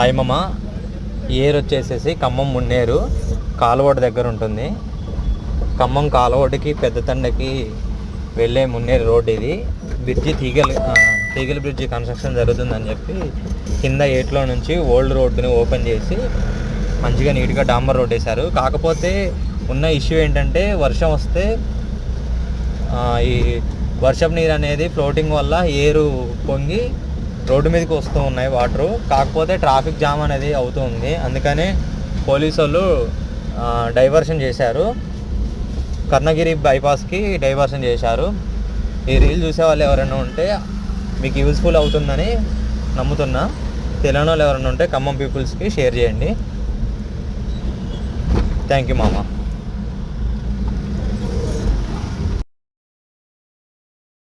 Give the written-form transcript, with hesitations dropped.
ఆయమమ్మ ఏరు వచ్చేసేసి ఖమ్మం మున్నేరు కాలువోడు దగ్గర ఉంటుంది. ఖమ్మం కాలువోడికి పెద్ద తండకి వెళ్ళే మున్నేరు రోడ్ ఇది. బ్రిడ్జి తీగల బ్రిడ్జి కన్స్ట్రక్షన్ జరుగుతుందని చెప్పి కింద ఏట్లో నుంచి ఓల్డ్ రోడ్డుని ఓపెన్ చేసి మంచిగా నీట్గా డాంబర్ రోడ్ వేశారు. కాకపోతే ఉన్న ఇష్యూ ఏంటంటే వర్షం వస్తే ఈ వర్షపు నీరు అనేది ఫ్లోటింగ్ వల్ల ఏరు పొంగి రోడ్డు మీదకి వస్తూ ఉన్నాయి వాటరు. కాకపోతే ట్రాఫిక్ జామ్ అనేది అవుతుంది. అందుకనే పోలీసు వాళ్ళు డైవర్షన్ చేశారు. కర్ణగిరి బైపాస్కి డైవర్షన్ చేశారు. ఈ రీల్ చూసే వాళ్ళు ఎవరైనా ఉంటే మీకు యూజ్ఫుల్ అవుతుందని నమ్ముతున్నా. తెలియని వాళ్ళు ఎవరైనా ఉంటే ఖమ్మం పీపుల్స్కి షేర్ చేయండి. థ్యాంక్ యూ మామ.